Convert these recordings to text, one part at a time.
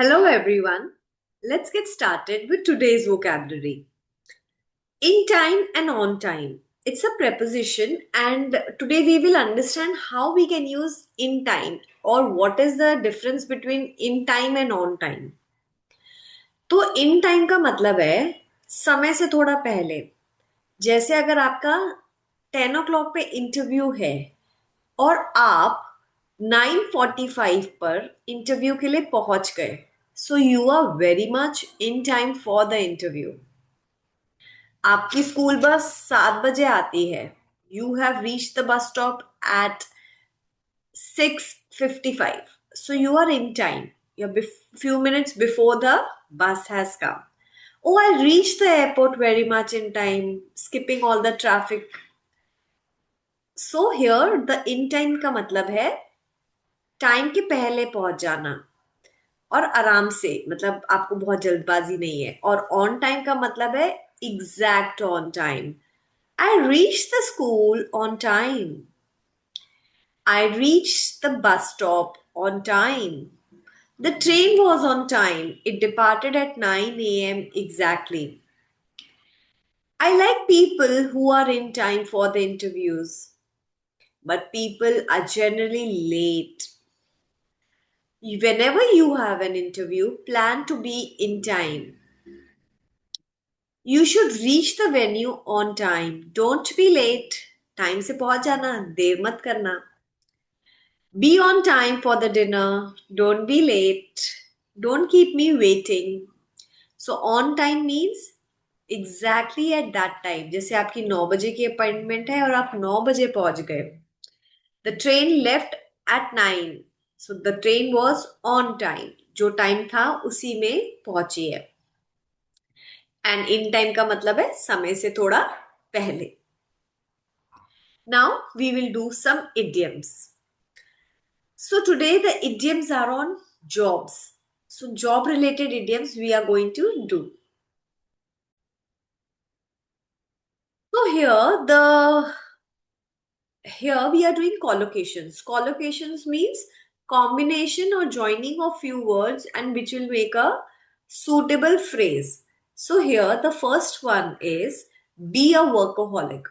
Hello, everyone. Let's get started with today's vocabulary. In time and on time. It's a preposition, and today we will understand how we can use in time or what is the difference between in time and on time. तो in time का मतलब है समय से थोड़ा पहले. जैसे अगर आपका 10 o'clock पे इंटरव्यू है और आप 9:45 पर इंटरव्यू के लिए पहुंच गए, so you are very much in time for the interview. आपकी स्कूल बस 7 बजे आती है. You have reach the bus stop at 6:55, so you are in time. You're few minutes before the bus has come. Oh, I reached the airport very much in time, skipping all the traffic. So here the in time का मतलब है time के पहले पहुंच जाना और आराम से, मतलब आपको बहुत जल्दबाजी नहीं है. और ऑन टाइम का मतलब है exact on time. I reach the school on time. I reach the bus stop on time. The train was on time. It departed at 9 a.m. exactly. I like people who are in time for the interviews, but people are generally late. Whenever you have an interview, plan to be in time. You should reach the venue on time. Don't be late. Time से पहुंच जाना, देर मत करना. Be on time for the dinner. Don't be late. Don't keep me waiting. So on time means exactly at that time. जैसे आपकी 9 बजे की appointment है और आप 9 बजे पहुंच गए. The train left eight 9, so the train was on time. जो टाइम था उसी में पहुंची है. एंड इन टाइम का मतलब है समय से थोड़ा पहले. Now we will do some idioms. So today the idioms are on jobs. So job related idioms we are going to do. So here we are doing collocations. Collocations means combination or joining of few words and which will make a suitable phrase. So here the first one is be a workaholic.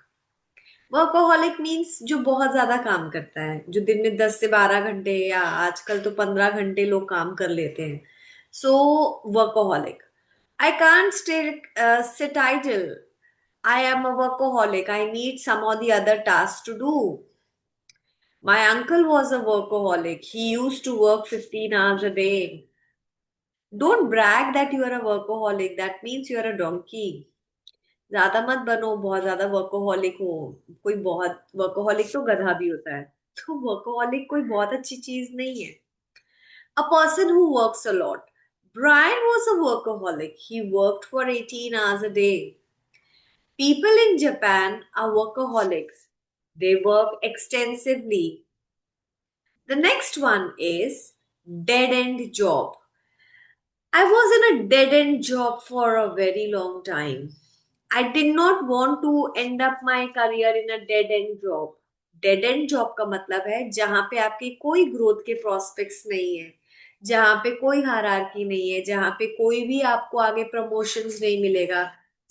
Workaholic means जो बहुत ज्यादा काम करता है, जो दिन में 10 से 12 घंटे या आजकल तो 15 घंटे लोग काम कर लेते हैं. So workaholic. I can't sit idle. I am a workaholic. I need some or the other tasks to do. My uncle was a workaholic. He used to work 15 hours a day. Don't brag that you are a workaholic. That means you are a donkey. ज्यादा मत बनो बहुत ज्यादा workaholic हो. कोई बहुत workaholic तो गधा भी होता है. तो वर्कोहॉलिक कोई बहुत अच्छी चीज नहीं है. A person who works a lot. Brian was a workaholic. He worked for 18 hours a day. People in Japan are workaholics. They work extensively. The next one is dead end job. I was in a dead end job for a very long time. I did not want to end up my career in a dead end job. Dead end job का मतलब है जहां पे आपकी कोई growth के prospects नहीं है, जहां पे कोई हायरार्की नहीं है, जहां पे कोई भी आपको आगे प्रमोशंस नहीं मिलेगा.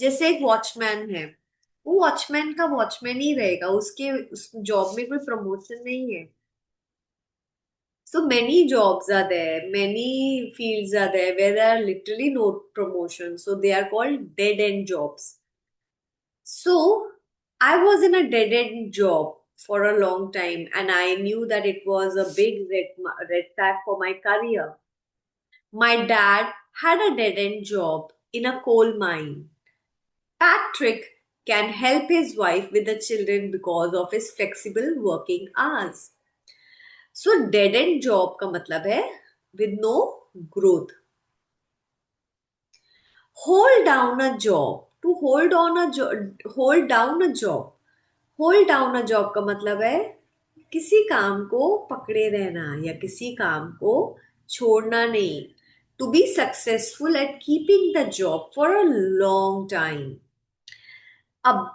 जैसे एक वॉचमैन है, वो वॉचमैन का वॉचमैन ही रहेगा, उसके उस जॉब में कोई प्रमोशन नहीं है. So many jobs are there, many fields are there where there are literally no promotion. So they are called dead end jobs. So I was in a dead end job for a long time and I knew that it was a big red flag for my career. My dad had a dead end job in a coal mine. Patrick can help his wife with the children because of his flexible working hours. So dead end job का मतलब है with no growth. Hold down a job. To hold on a hold down a job. Hold down a job का मतलब है किसी काम को पकड़े रहना या किसी काम को छोड़ना नहीं. To be successful at keeping the job for a long time. अब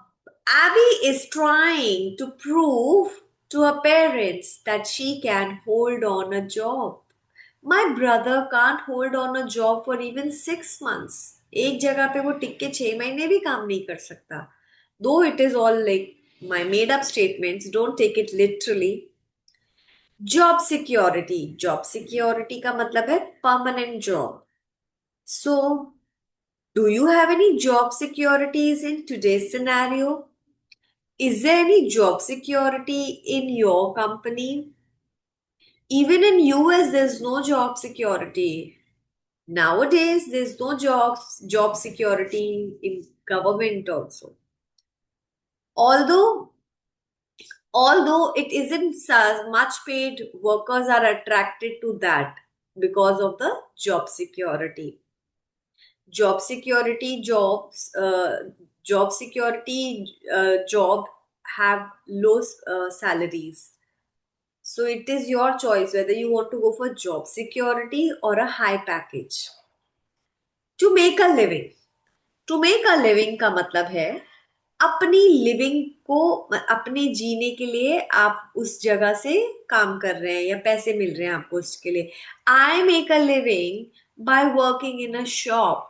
Abby is trying to prove to her parents that she can hold on a job. My brother can't hold on a job for even 6 months. एक जगह पे वो टिक के 6 महीने भी काम नहीं कर सकता. Though it is all like my made up statements, don't take it literally. Job security. Job security का मतलब है permanent job. So do you have any job securities in today's scenario? Is there any job security in your company? Even in US, there's no job security. Nowadays, there's no job security in government also. Although although it isn't as much paid, workers are attracted to that because of the job security. Job security jobs job security job have low salaries. So it is your choice whether you want to go for job security or a high package. To make a living. To make a living का मतलब है अपनी living को, अपने जीने के लिए आप उस जगह से काम कर रहे हैं या पैसे मिल रहे हैं आपको उसके लिए. I make a living by working in a shop.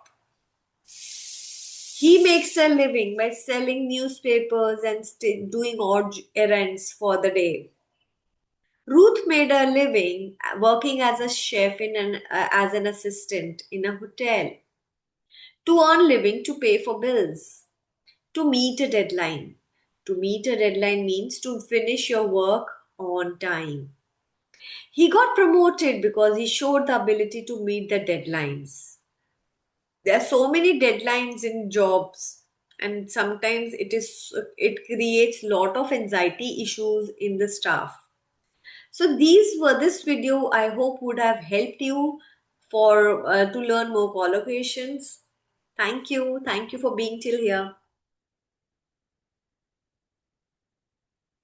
He makes a living by selling newspapers and doing odd errands for the day. Ruth made a living working as a chef as an assistant in a hotel to earn living to pay for bills, to meet a deadline. To meet a deadline means to finish your work on time. He got promoted because he showed the ability to meet the deadlines. There are so many deadlines in jobs, and sometimes it creates lot of anxiety issues in the staff. So these were this video I hope would have helped you for to learn more collocations. Thank you for being till here.